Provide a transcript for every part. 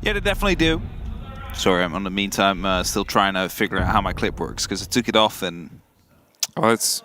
Yeah, they definitely do. Sorry, I'm in the meantime still trying to figure out how my clip works because I took it off and... Oh, it's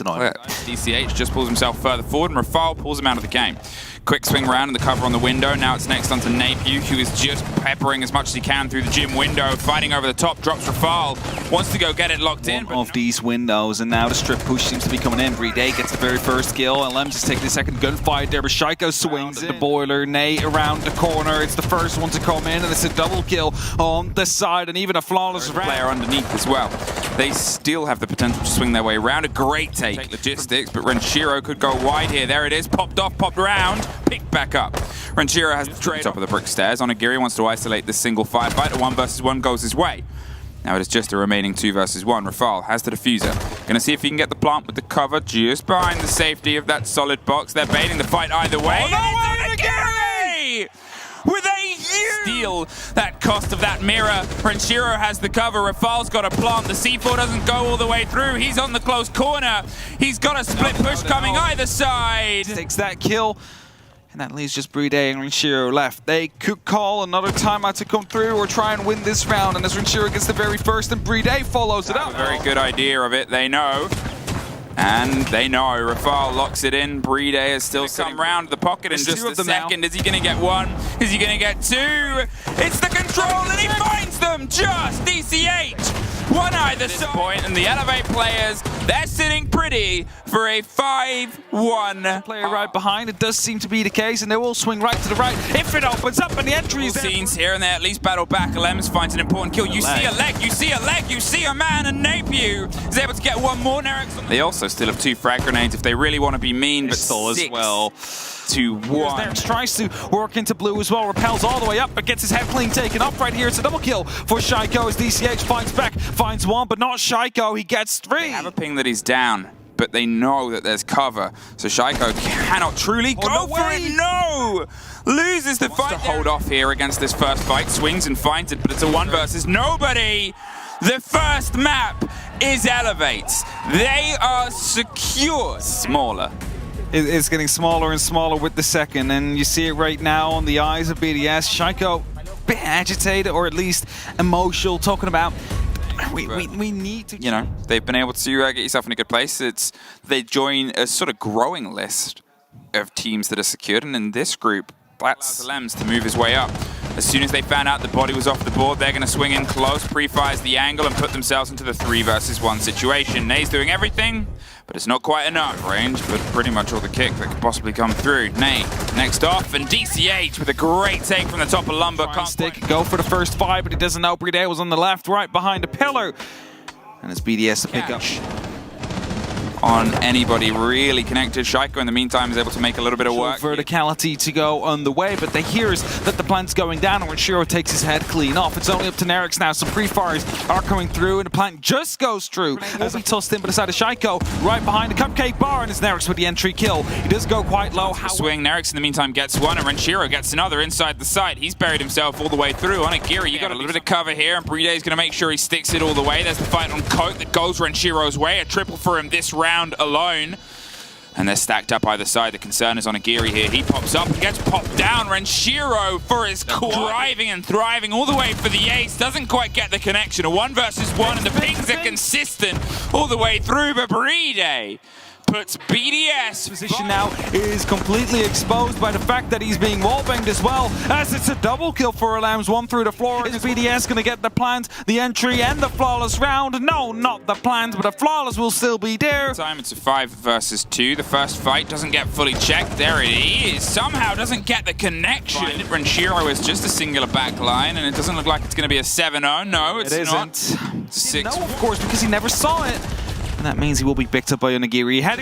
annoying. DCH just pulls himself further forward and Rafal pulls him out of the game. Quick swing around in the cover on the window. Now it's next onto Napier, who is just peppering as much as he can through the gym window, fighting over the top, drops Rafal, wants to go get it locked in. Of these windows, and now the strip push seems to be coming in. Breeday gets the very first kill, and Lems is taking the second gunfight there, but Shaiko swings at the boiler. Nate around the corner, it's the first one to come in, and it's a double kill on the side, and even a flawless player underneath as well. They still have the potential to swing their way around. A great take logistics, but Renshiro could go wide here. There it is, popped off, popped around, picked back up. Renshiro has the trade top of the brick stairs. Onigiri wants to isolate this single firefight. A 1 versus 1 goes his way. Now it is just a remaining 2 versus 1. Rafal has the diffuser. Gonna see if he can get the plant with the cover just behind the safety of that solid box. They're baiting the fight either way. Oh, no, Onigiri! With a huge steal that cost of that mirror. Renshiro has the cover. Rafal's got a plant. The C4 doesn't go all the way through. He's on the close corner. He's got a split push coming either side. Takes that kill. And that leaves just Breeday and Renshiro left. They could call another timeout to come through or try and win this round. And as Renshiro gets the very first and Breeday follows it up. A very good idea of it, they know. And they know. Rafal locks it in. Breeday is still come round the pocket in just a second. Is he going to get 1? Is he going to get 2? It's the control and he finds them just. DCH. 1 either side. And the Elevate players, they're sitting pretty for a 5-1. Player right behind, it does seem to be the case, and they will swing right to the right if it opens up and the entry is there. Scenes here and they at least battle back. Lems finds an important kill. You see a leg, you see a leg, you see a man, and Napier is able to get 1 more. They also still have 2 frag grenades if they really want to be mean, but still as well. 2-1. Nerex tries to work into blue as well, repels all the way up, but gets his head clean taken up right here. It's a double kill for Shaiko as DCH finds back, finds 1, but not Shaiko. He gets 3. They have a ping that he's down, but they know that there's cover, so Shaiko cannot truly go for it. No! Loses the fight. To hold off here against this first fight, swings and finds it, but it's a 1 versus nobody. The first map is Elevate's. They are secure. Smaller. It's getting smaller and smaller with the second, and you see it right now on the eyes of BDS. Shaiko, a bit agitated, or at least emotional, talking about we need to... You know, they've been able to get yourself in a good place. They join a sort of growing list of teams that are secured, and in this group, that's Lems to move his way up. As soon as they found out the body was off the board, they're going to swing in close, pre-fires the angle, and put themselves into the 3 versus 1 situation. Nay's doing everything, but it's not quite enough range, but pretty much all the kick that could possibly come through. Nay, next off, and DCH with a great take from the top of Lumber. Stick, go for the first 5, but he doesn't know. Breeday was on the left, right behind the pillar. And it's BDS to pick up on anybody really connected. Shaiko in the meantime is able to make a little bit of work. Verticality to go on the way, but they hear that the plant's going down, and Renshiro takes his head clean off. It's only up to Nerex now. Some pre-fires are coming through, and the plant just goes through. As he tossed in by the side of Shaiko, right behind the cupcake bar, and it's Nerex with the entry kill. He does go quite low. Swing, Nerex in the meantime gets 1, and Renshiro gets another inside the site. He's buried himself all the way through. Onigiri, you got a little bit of cover here, and Breeday's going to make sure he sticks it all the way. There's the fight on Coke that goes Renshiro's way. A triple for him this round alone. And they're stacked up either side. The concern is Onigiri here. He pops up and gets popped down. Renshiro for his driving and thriving all the way for the ace. Doesn't quite get the connection. A 1 versus 1, and the pings are consistent all the way through. But Breeday puts BDS. Position now is completely exposed by the fact that he's being wallbanged as well, as it's a double kill for Lambs. 1 through the floor. Is BDS going to get the plant, the entry, and the flawless round? No, not the plant, but the flawless will still be there. Time it's a 5 versus 2. The first fight doesn't get fully checked. There it is. Somehow doesn't get the connection. Renshiro is just a singular back line, and it doesn't look like it's going to be a 7-0. No, it's not. It's a 6. No, of course, because he never saw it. And that means he will be picked up by Onigiri. Head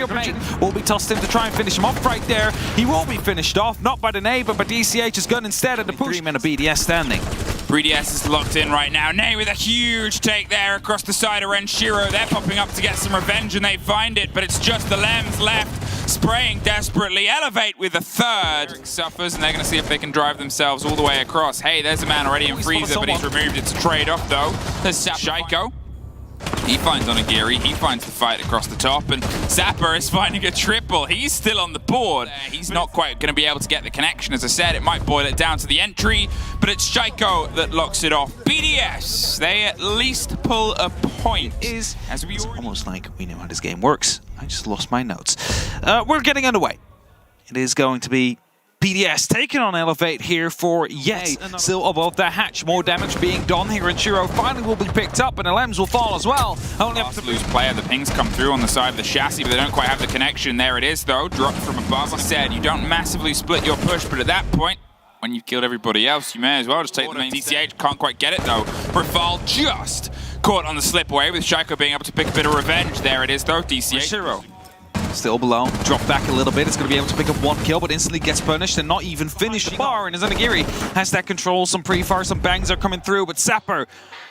will be tossed in to try and finish him off right there. He will be finished off, not by the Nay, but by DCH's gun instead of the push. 3 men of BDS standing. BDS is locked in right now. Nay with a huge take there across the side of Renshiro. They're popping up to get some revenge, and they find it, but it's just the Lems left, spraying desperately. Elevate with a 3rd. Suffers, and they're going to see if they can drive themselves all the way across. Hey, there's a man already in freezer, but he's removed. It's a trade-off, though. There's Shaiko. He finds Onigiri, he finds the fight across the top, and Zapper is finding a triple. He's still on the board. He's not quite going to be able to get the connection. As I said, it might boil it down to the entry, but it's SiegeGG that locks it off. BDS, they at least pull a point. It's almost like we know how this game works. I just lost my notes. We're getting underway. It is going to be BDS taking on Elevate here for still above the hatch. More damage being done here, and Shiro finally will be picked up, and LMs will fall as well. Only have to lose player. The pings come through on the side of the chassis, but they don't quite have the connection. There it is, though, dropped from above. As I said, you don't massively split your push, but at that point, when you've killed everybody else, you may as well just take the main. DCH can't quite get it, though. Rafal just caught on the slip away, with SiegeGG being able to pick a bit of revenge. There it is, though, DCH. Shiro still below, drop back a little bit. It's going to be able to pick up one kill, but instantly gets punished and not even finish the bar. And as Onigiri has that control, some pre-fire, some bangs are coming through, but Zapper,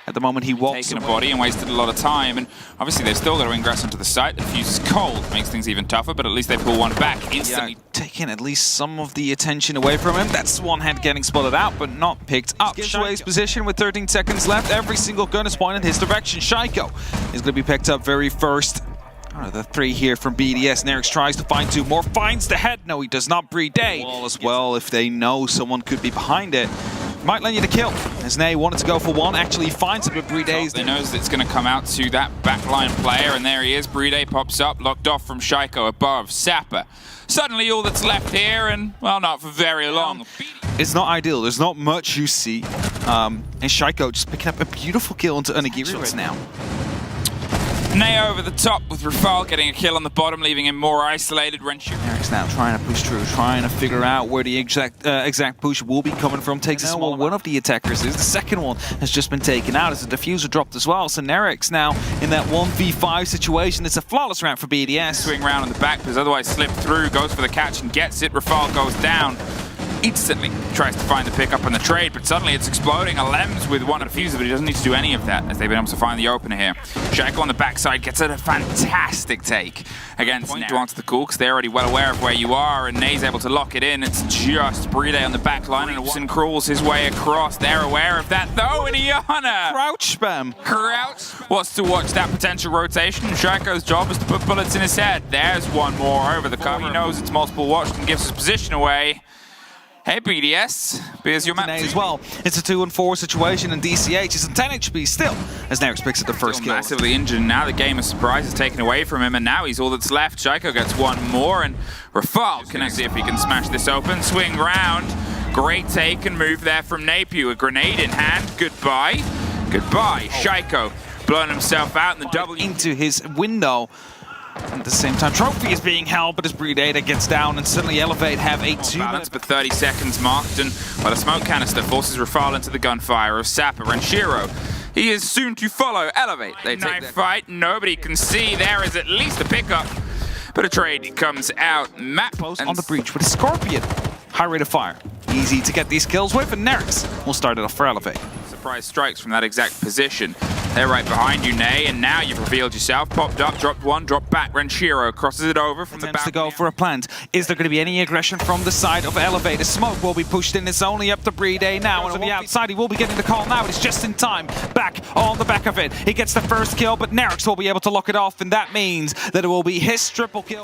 at the moment he walks taken a body and wasted a lot of time, and obviously they've still got to ingress into the site. The fuse is cold, makes things even tougher, but at least they pull one back instantly. Taking at least some of the attention away from him. That's one head getting spotted out, but not picked up. Gives away his position with 13 seconds left. Every single gun is pointed in his direction. SiegeGG is going to be picked up very first. The three here from BDS. Nerix tries to find two more, finds the head. No, he does not. Brede wall as well. If they know someone could be behind it, might land you the kill. As Nay wanted to go for one, actually finds it with Brede's. They knows it's going to come out to that backline player, and there he is. Brede pops up, locked off from SiegeGG above. Zapper. Suddenly all that's left here, and well, not for very long. It's not ideal. There's not much you see. And SiegeGG just picking up a beautiful kill into Onigiri right now. Nay over the top with Rafal getting a kill on the bottom, leaving him more isolated. Nerix now trying to push through, trying to figure out where the exact push will be coming from. Takes a small one of the attackers. The second one has just been taken out as the diffuser dropped as well. So Nerix now in that 1v5 situation. It's a flawless round for BDS. Swing round on the back, because otherwise slipped through, goes for the catch and gets it. Rafal goes down. Instantly tries to find the pickup on the trade, but suddenly it's exploding. Lems with one diffuser, but he doesn't need to do any of that, as they've been able to find the opener here. SiegeGG on the backside gets a fantastic take against Nay to answer the call, because they're already well aware of where you are, and Nay's able to lock it in. It's just Brede on the back line, and Watson crawls his way across. They're aware of that, though, and Iana! Crouch spam. Crouch wants to watch that potential rotation. SiegeGG's job is to put bullets in his head. There's one more over the cover. He knows it's multiple watched and gives his position away. Hey BDS, here's your map as well. It's a 2-4 situation, and DCH is in 10 HP still, as Nerix picks up the first kill. Massively injured, and now the game of surprise is taken away from him, and now he's all that's left. SiegeGG gets one more, and Rafal can see if he can smash this open. Swing round, great take and move there from Napier. A grenade in hand, goodbye. Goodbye, SiegeGG blowing himself out in the double. Into his window. At the same time, trophy is being held, but as Brede gets down, and suddenly Elevate have a 2-minute but 30 seconds marked, and a smoke canister forces Rafal into the gunfire of Zapper and Shiro. He is soon to follow Elevate. They take the fight. Nobody can see. There is at least a pickup, but a trade comes out. Map post on the breach with a Scorpion. High rate of fire. Easy to get these kills with, and Nerix will start it off for Elevate. Surprise strikes from that exact position. They're right behind you, Nay, and now you've revealed yourself. Popped up, dropped one, dropped back. Renshiro crosses it over from the back. To go for a plant. Is there going to be any aggression from the side of Elevate? The smoke will be pushed in. It's only up to Brede now, and on the outside he will be getting the call now. It's just in time. Back on the back of it. He gets the first kill, but Nerix will be able to lock it off, and that means that it will be his triple kill.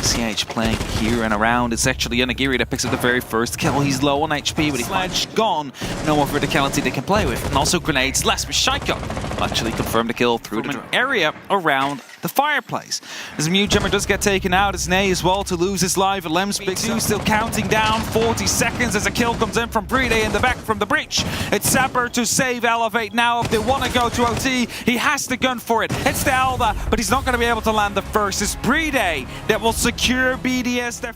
CH playing here and around. It's actually Onigiri that picks up the very first kill. He's low on HP, but he's sledge gone. No more verticality they can play with. And also grenades less, but SiegeGG will actually confirm the kill through the area around the fireplace. As Mute Gemmer does get taken out, it's Nay as well to lose his life. Lems Big 2 still counting down 40 seconds as a kill comes in from Brede in the back from the breach. It's Zapper to save Elevate now. If they want to go to OT, he has to gun for it. It's the Alda, but he's not going to be able to land the first. It's Brede that will secure BDS their